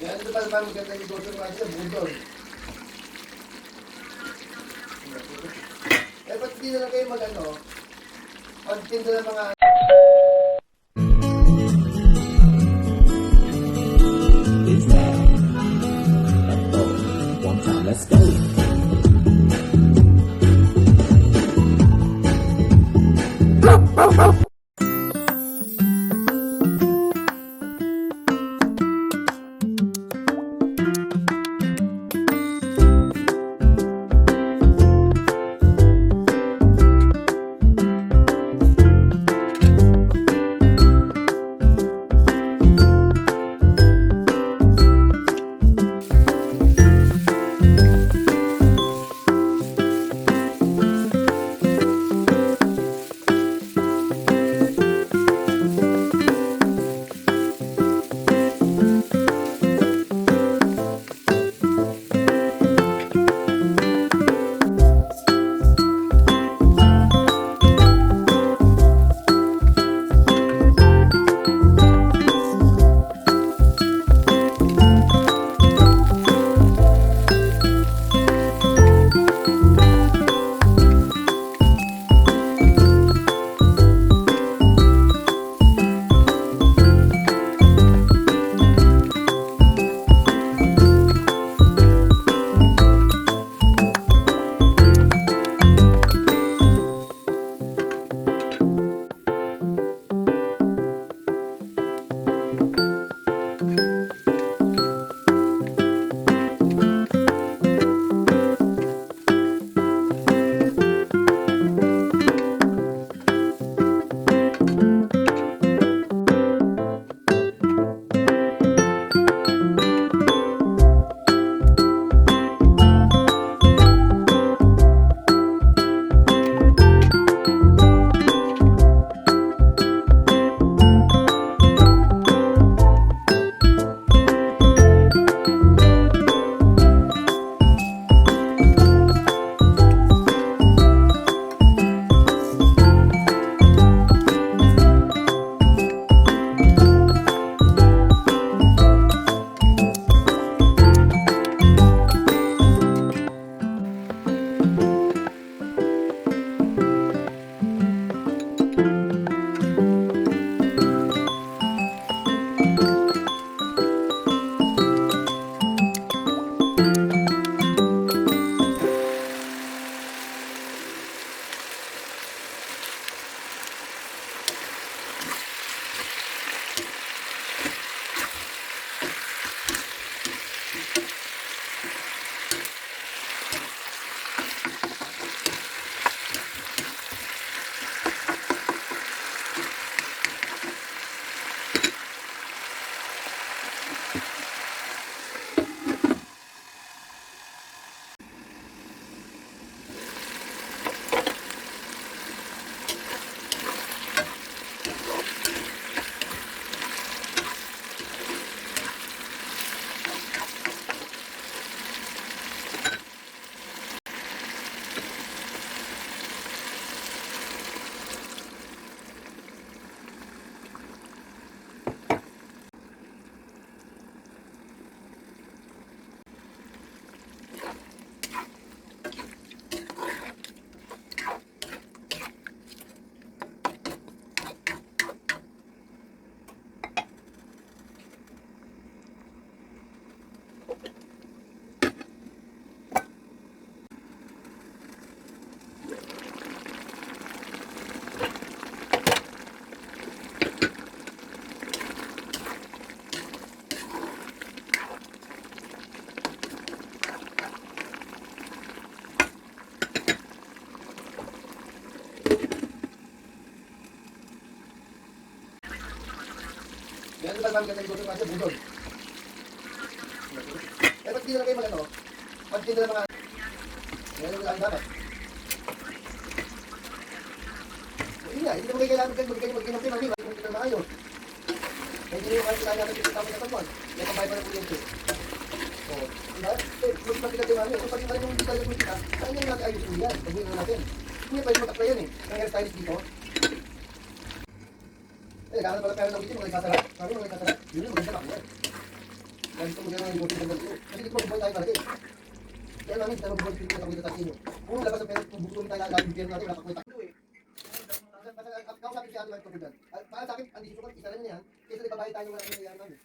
Kaya ito pala parang maganda yung negosyo ng mga sa budol. Eh, ba't hindi na lang kayo mag-ano? Pagtinda ng mga... It's that. Let's go. One time, let's go. Kaya ito pala maganda yung negosyo ng mga sa budol. Eh, ba't hindi na lang kayo mag-ano? Pagtinda ng mga... Kaya ito lang dapat. Hindi nga, hindi naman kayo kailangan mag-inom-inom. Hindi naman kayo. Kaya hindi naman kailangan natin yung tapos na tapuan. Kaya pabay pa ng kuryente. Oo. Diba? Eh, mas magkakatiwa nyo. Kung pag yung hindi tayo kumikita, saan yung nag-ayos nyo yan? Pag-inom natin. Hindi pwede mag-apply yan eh. Ang hairstylist dito. Eh, nagkakalap pala pera ng bitin, mga nagkasarap. Sabi mo, nagkasarap. Yun yung maganda ako yan. Kaya gusto mo gano'n yung bukod ng ganito. Kasi dito magbuhay tayo malaki. Kaya namin, tayo magbuhay dito sa sa inyo. Kung labas ang pera, kung bukod tayo laging biyerno natin, wala kakwita. Kausapin si Ate Mark tungkol dyan. Para sa akin, ang desisyon ko, isa rin niya. Kaysa nagbabayad tayo ng wala nangyayari namin.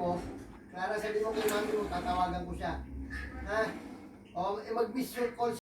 mo, Clara, sabi mo kay mami mo, tatawagan ko siya. Ha? O, mag-miss your call